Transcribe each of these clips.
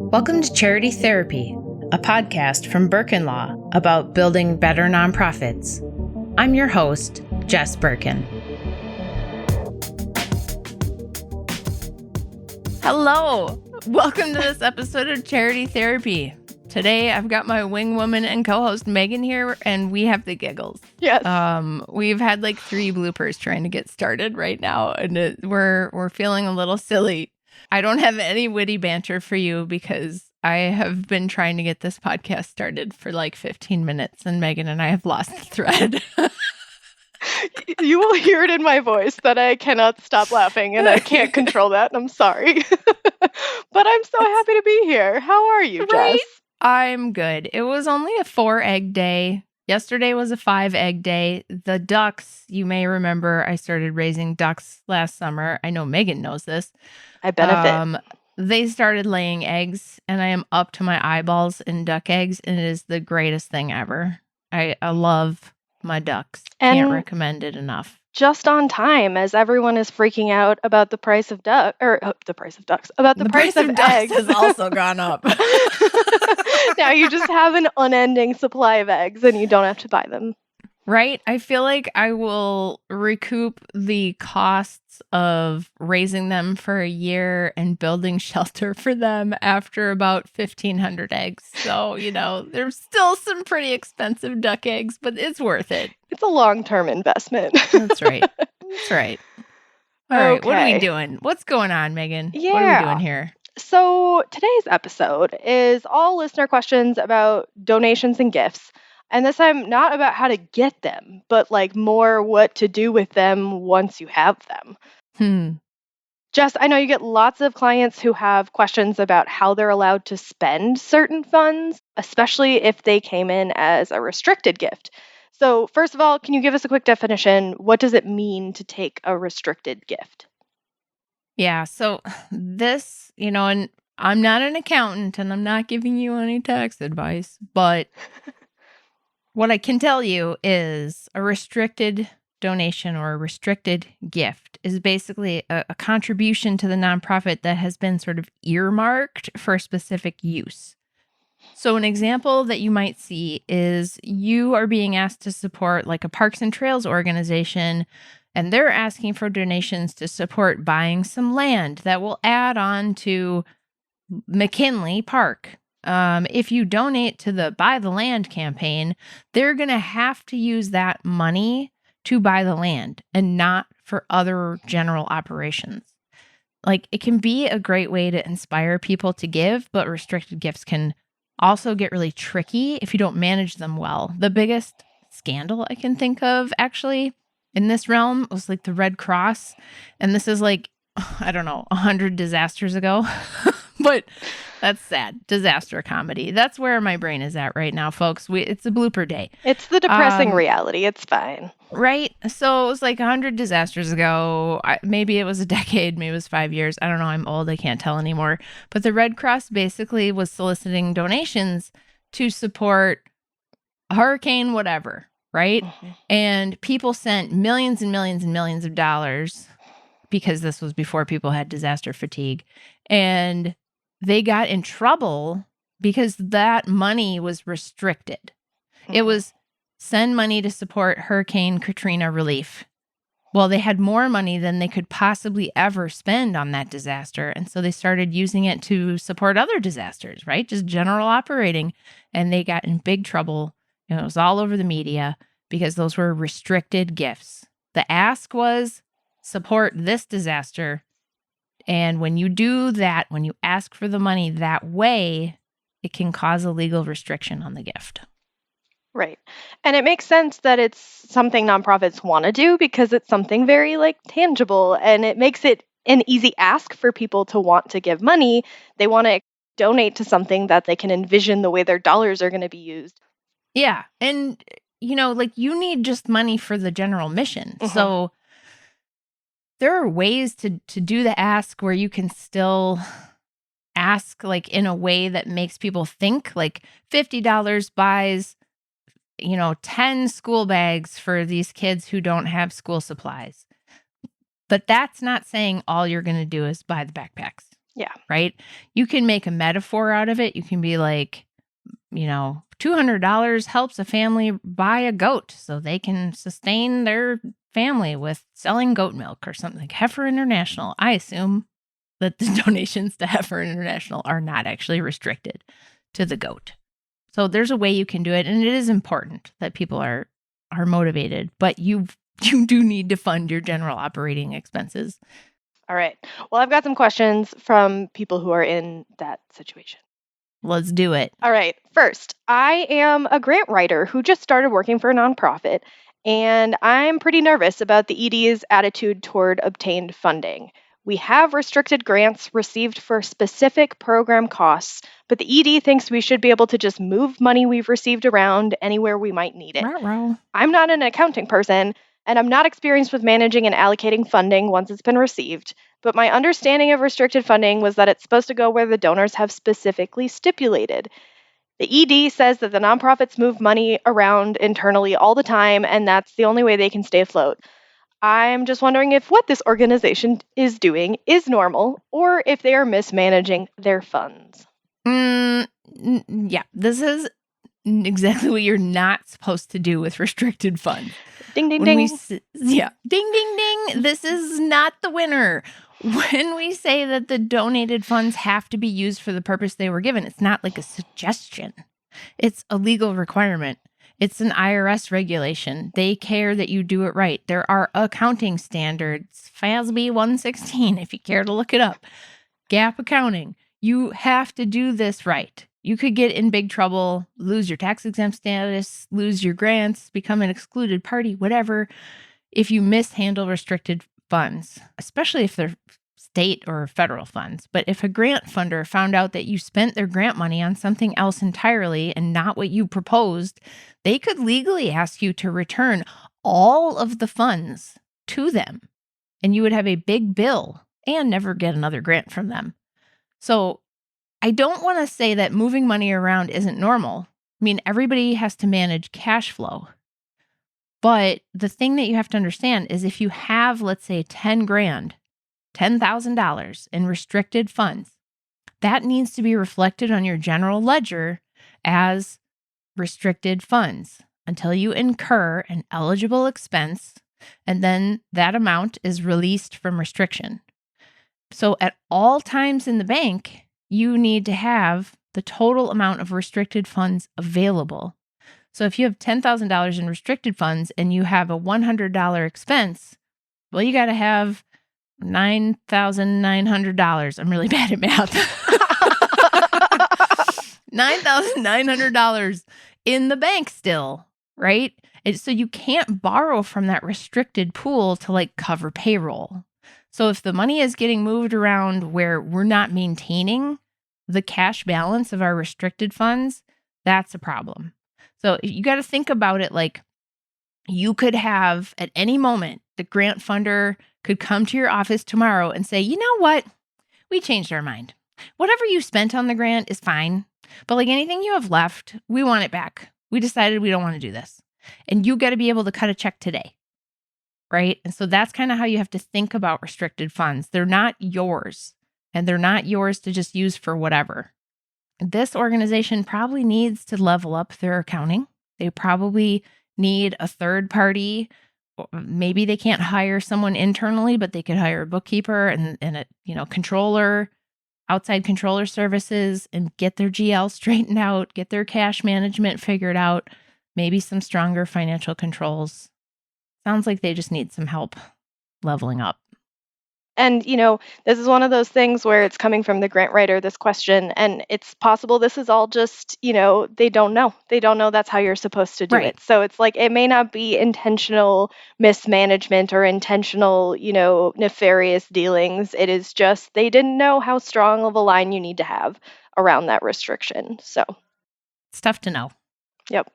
Welcome to Charity Therapy, a podcast from Birken Law about building better nonprofits. I'm your host, Jess Birken. Hello! Welcome to this episode of Charity Therapy. Today, I've got my wing woman and co-host Megan here, and we have the giggles. Yes. We've had like 3 bloopers trying to get started right now, and we're feeling a little silly. I don't have any witty banter for you because I have been trying to get this podcast started for like 15 minutes, and Megan and I have lost the thread. You will hear it in my voice that I cannot stop laughing, and I can't control that, and I'm sorry. But I'm so happy to be here. How are you, Right? Jess? I'm good. It was only a 4-egg day. Yesterday was a 5-egg day. The ducks, you may remember, I started raising ducks last summer. I know Megan knows this. I benefit. They started laying eggs, and I am up to my eyeballs in duck eggs, and it is the greatest thing ever. I love my ducks. Can't And recommend it enough. just on time, as everyone is freaking out about the price of ducks, about the price of ducks eggs. has also gone up. Now you just have an unending supply of eggs, and you don't have to buy them. Right? I feel like I will recoup the costs of raising them for a year and building shelter for them after about 1,500 eggs. So, there's still some pretty expensive duck eggs, but it's worth it. It's a long-term investment. That's right. That's right. All right. What are we Okay. doing? What's going on, Megan? What are we Yeah. doing here? So today's episode is all listener questions about donations and gifts. And this time, not about how to get them, but like more what to do with them once you have them. Jess, I know you get lots of clients who have questions about how they're allowed to spend certain funds, especially if they came in as a restricted gift. So first of all, can you give us a quick definition? What does it mean to take a restricted gift? Yeah. So this, and I'm not an accountant and I'm not giving you any tax advice, but what I can tell you is a restricted donation or a restricted gift is basically a contribution to the nonprofit that has been sort of earmarked for specific use. So an example that you might see is you are being asked to support like a Parks and Trails organization, and they're asking for donations to support buying some land that will add on to McKinley Park. If you donate to the Buy the Land campaign, they're going to have to use that money to buy the land and not for other general operations. Like, it can be a great way to inspire people to give, but restricted gifts can also get really tricky if you don't manage them well. The biggest scandal I can think of actually in this realm was like the Red Cross. And this is like, I don't know, 100 disasters ago. But that's sad. Disaster comedy. That's where my brain is at right now, folks. It's a blooper day. It's the depressing reality. It's fine. Right? So it was like 100 disasters ago. Maybe it was a decade. Maybe it was 5 years. I don't know. I'm old. I can't tell anymore. But the Red Cross basically was soliciting donations to support hurricane whatever, right? Mhm. And people sent millions and millions and millions of dollars because this was before people had disaster fatigue. And they got in trouble because that money was restricted. It was send money to support Hurricane Katrina relief. Well, they had more money than they could possibly ever spend on that disaster. And so they started using it to support other disasters, right? Just general operating. And they got in big trouble. It was all over the media because those were restricted gifts. The ask was support this disaster. And when you do that, when you ask for the money that way, it can cause a legal restriction on the gift. Right. And it makes sense that it's something nonprofits want to do because it's something very tangible, and it makes it an easy ask for people to want to give money. They want to donate to something that they can envision the way their dollars are going to be used. Yeah. And, you need just money for the general mission. Mhm. So there are ways to do the ask where you can still ask in a way that makes people think, like $50 buys 10 school bags for these kids who don't have school supplies. But that's not saying all you're going to do is buy the backpacks. Yeah. Right? You can make a metaphor out of it. You can be like, $200 helps a family buy a goat so they can sustain their family with selling goat milk or something like Heifer International. I assume that the donations to Heifer International are not actually restricted to the goat. So there's a way you can do it, and it is important that people are motivated, but you do need to fund your general operating expenses. All right. Well, I've got some questions from people who are in that situation. Let's do it. All right. First, I am a grant writer who just started working for a nonprofit, and I'm pretty nervous about the ED's attitude toward obtained funding. We have restricted grants received for specific program costs, but the ED thinks we should be able to just move money we've received around anywhere we might need it. Ruh-roh. I'm not an accounting person, and I'm not experienced with managing and allocating funding once it's been received, but my understanding of restricted funding was that it's supposed to go where the donors have specifically stipulated. The ED says that the nonprofits move money around internally all the time, and that's the only way they can stay afloat. I'm just wondering if what this organization is doing is normal, or if they are mismanaging their funds. Yeah, this is exactly what you're not supposed to do with restricted funds. Ding, ding, ding. Ding, ding, ding. This is not the winner. When we say that the donated funds have to be used for the purpose they were given, it's not like a suggestion. It's a legal requirement. It's an IRS regulation. They care that you do it right. There are accounting standards, FASB 116, if you care to look it up. GAAP accounting. You have to do this right. You could get in big trouble, lose your tax exempt status, lose your grants, become an excluded party, whatever, if you mishandle restricted funds, especially if they're state or federal funds. But if a grant funder found out that you spent their grant money on something else entirely and not what you proposed, they could legally ask you to return all of the funds to them, and you would have a big bill and never get another grant from them. So I don't want to say that moving money around isn't normal. I mean, everybody has to manage cash flow. But the thing that you have to understand is if you have, let's say, $10,000 in restricted funds, that needs to be reflected on your general ledger as restricted funds until you incur an eligible expense, and then that amount is released from restriction. So at all times in the bank, you need to have the total amount of restricted funds available. So if you have $10,000 in restricted funds and you have a $100 expense, well, you got to have $9,900. I'm really bad at math. $9,900 in the bank still, right? So you can't borrow from that restricted pool to cover payroll. So if the money is getting moved around where we're not maintaining the cash balance of our restricted funds, that's a problem. So you got to think about it like you could have at any moment, the grant funder could come to your office tomorrow and say, you know what? We changed our mind. Whatever you spent on the grant is fine, but anything you have left, we want it back. We decided we don't want to do this. And you got to be able to cut a check today. Right? And so that's kind of how you have to think about restricted funds. They're not yours, and they're not yours to just use for whatever. This organization probably needs to level up their accounting. They probably need a third party. Maybe they can't hire someone internally, but they could hire a bookkeeper and a controller, outside controller services, and get their GL straightened out, get their cash management figured out, maybe some stronger financial controls. Sounds like they just need some help leveling up. And, this is one of those things where it's coming from the grant writer, this question, and it's possible this is all just, they don't know. They don't know that's how you're supposed to do Right. it. So it's it may not be intentional mismanagement or intentional, nefarious dealings. It is just they didn't know how strong of a line you need to have around that restriction. So it's tough to know. Yep.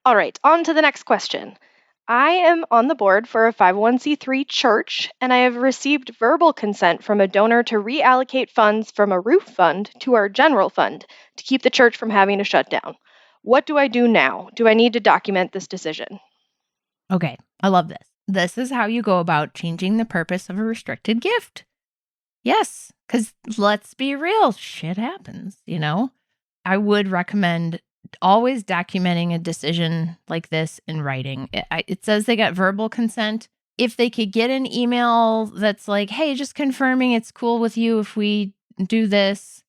All right, on to the next question. I am on the board for a 501c3 church, and I have received verbal consent from a donor to reallocate funds from a roof fund to our general fund to keep the church from having to shut down. What do I do now? Do I need to document this decision? Okay, I love this. This is how you go about changing the purpose of a restricted gift. Yes, because let's be real, shit happens, I would recommend always documenting a decision like this in writing. It says they got verbal consent. If they could get an email that's like, hey, just confirming it's cool with you if we do this,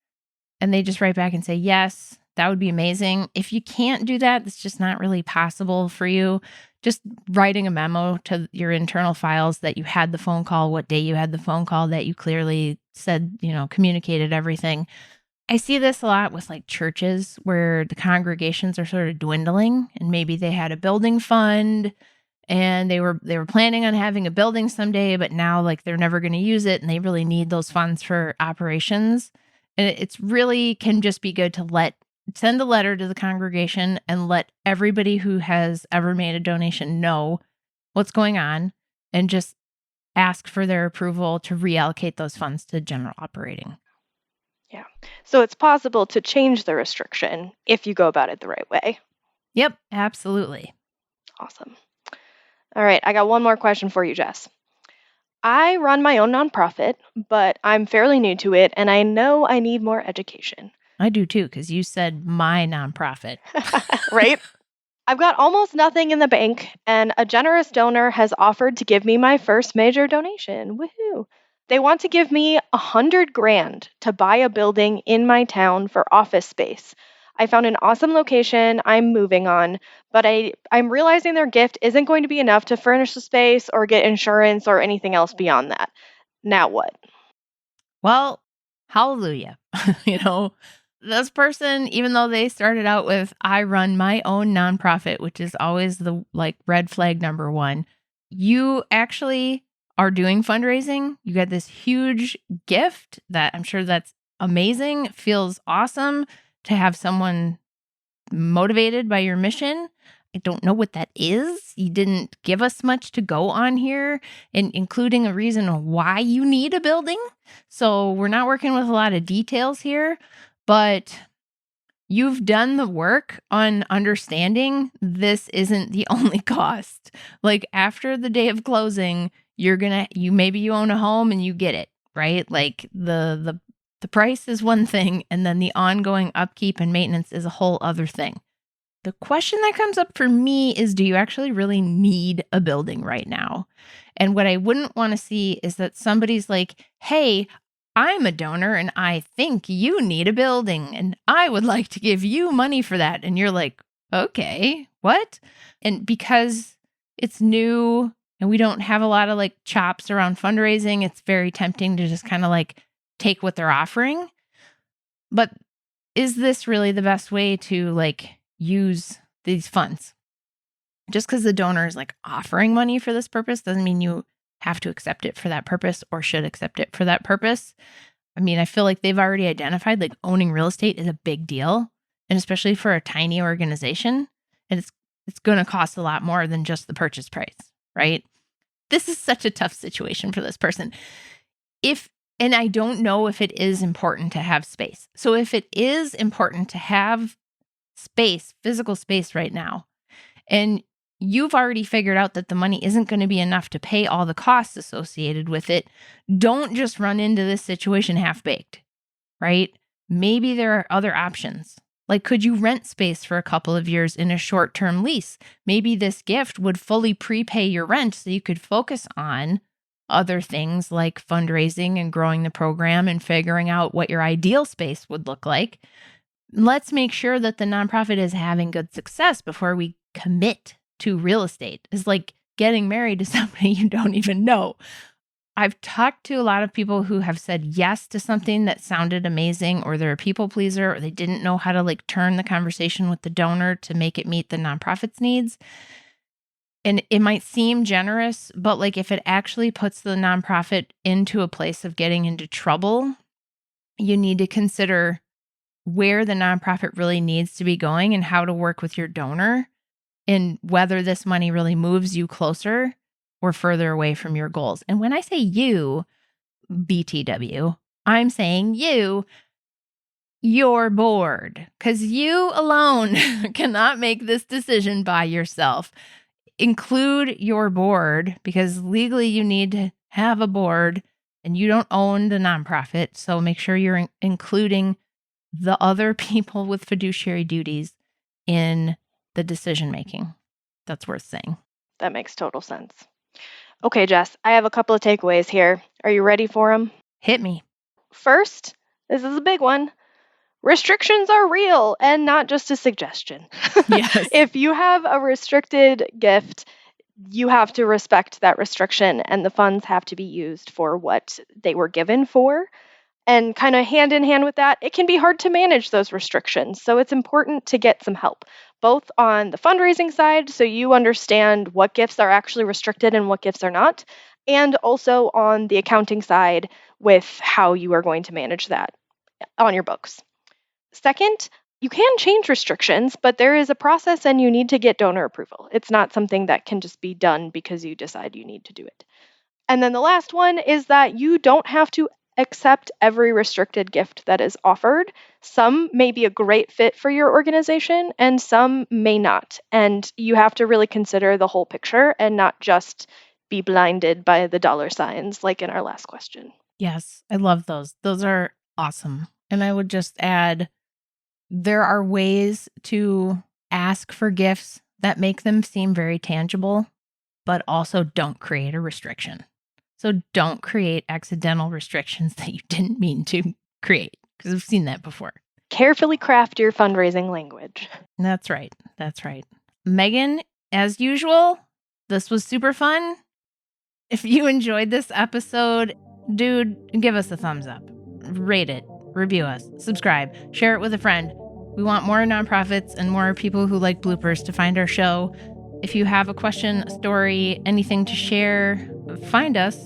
and they just write back and say yes, that would be amazing. If you can't do that, it's just not really possible for you. Just writing a memo to your internal files that you had the phone call, what day you had the phone call, that you clearly said, communicated everything. I see this a lot with like churches where the congregations are sort of dwindling, and maybe they had a building fund and they were planning on having a building someday, but now like they're never going to use it and they really need those funds for operations. And it's really can just be good to send a letter to the congregation and let everybody who has ever made a donation know what's going on, and just ask for their approval to reallocate those funds to general operating. Yeah. So it's possible to change the restriction if you go about it the right way. Yep, absolutely. Awesome. All right, I got one more question for you, Jess. I run my own nonprofit, but I'm fairly new to it, and I know I need more education. I do too, because you said my nonprofit. Right? I've got almost nothing in the bank, and a generous donor has offered to give me my first major donation. Woohoo! They want to give me $100,000 to buy a building in my town for office space. I found an awesome location I'm moving on, but I'm realizing their gift isn't going to be enough to furnish the space or get insurance or anything else beyond that. Now what? Well, hallelujah. This person, even though they started out with, I run my own nonprofit, which is always the like red flag number one, you actually are doing fundraising. You got this huge gift that I'm sure that's amazing. Feels awesome to have someone motivated by your mission. I don't know what that is. You didn't give us much to go on here, including a reason why you need a building. So we're not working with a lot of details here, but you've done the work on understanding this isn't the only cost. Like after the day of closing, maybe you own a home and you get it, right? Like the price is one thing, and then the ongoing upkeep and maintenance is a whole other thing. The question that comes up for me is, do you actually really need a building right now? And what I wouldn't want to see is that somebody's like, hey, I'm a donor and I think you need a building and I would like to give you money for that. And you're like, okay, what? And because it's new and we don't have a lot of like chops around fundraising, it's very tempting to just kind of like take what they're offering. But is this really the best way to like use these funds? Just because the donor is like offering money for this purpose doesn't mean you have to accept it for that purpose or should accept it for that purpose. I mean, I feel like they've already identified like owning real estate is a big deal, and especially for a tiny organization, and it's going to cost a lot more than just the purchase price, right? This is such a tough situation for this person. And I don't know if it is important to have space. So if it is important to have space, physical space right now, and you've already figured out that the money isn't going to be enough to pay all the costs associated with it, don't just run into this situation half-baked, right? Maybe there are other options. Like, could you rent space for a couple of years in a short-term lease? Maybe this gift would fully prepay your rent so you could focus on other things like fundraising and growing the program and figuring out what your ideal space would look like. Let's make sure that the nonprofit is having good success before we commit to real estate. It's like getting married to somebody you don't even know. I've talked to a lot of people who have said yes to something that sounded amazing, or they're a people pleaser, or they didn't know how to like turn the conversation with the donor to make it meet the nonprofit's needs. And it might seem generous, but like if it actually puts the nonprofit into a place of getting into trouble, you need to consider where the nonprofit really needs to be going and how to work with your donor and whether this money really moves you closer or further away from your goals. And when I say you, BTW, I'm saying your board, because you alone cannot make this decision by yourself. Include your board, because legally you need to have a board and you don't own the nonprofit. So make sure you're including the other people with fiduciary duties in the decision making. That's worth saying. That makes total sense. Okay, Jess, I have a couple of takeaways here. Are you ready for them? Hit me. First, this is a big one. Restrictions are real and not just a suggestion. Yes. If you have a restricted gift, you have to respect that restriction, and the funds have to be used for what they were given for. And kind of hand in hand with that, it can be hard to manage those restrictions. So it's important to get some help, both on the fundraising side, so you understand what gifts are actually restricted and what gifts are not, and also on the accounting side with how you are going to manage that on your books. Second, you can change restrictions, but there is a process and you need to get donor approval. It's not something that can just be done because you decide you need to do it. And then the last one is that you don't have to accept every restricted gift that is offered. Some may be a great fit for your organization and some may not. And you have to really consider the whole picture and not just be blinded by the dollar signs like in our last question. Yes, I love those. Those are awesome. And I would just add, there are ways to ask for gifts that make them seem very tangible, but also don't create a restriction. So don't create accidental restrictions that you didn't mean to create, because I've seen that before. Carefully craft your fundraising language. That's right. That's right. Megan, as usual, this was super fun. If you enjoyed this episode, dude, give us a thumbs up. Rate it. Review us. Subscribe. Share it with a friend. We want more nonprofits and more people who like bloopers to find our show. If you have a question, a story, anything to share, find us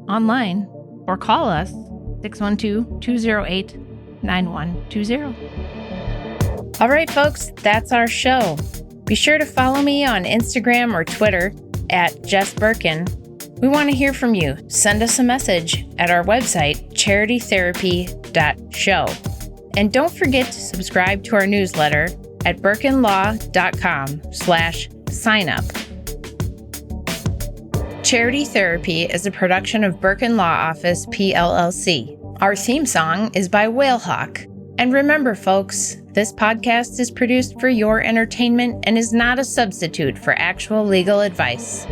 online or call us 612-208-9120. All right, folks, that's our show. Be sure to follow me on Instagram or Twitter at Jess Birken. We want to hear from you. Send us a message at our website, charitytherapy.show. And don't forget to subscribe to our newsletter at birkenlaw.com/signup. Charity Therapy is a production of Birken Law Office, PLLC. Our theme song is by Whalehawk. And remember, folks, this podcast is produced for your entertainment and is not a substitute for actual legal advice.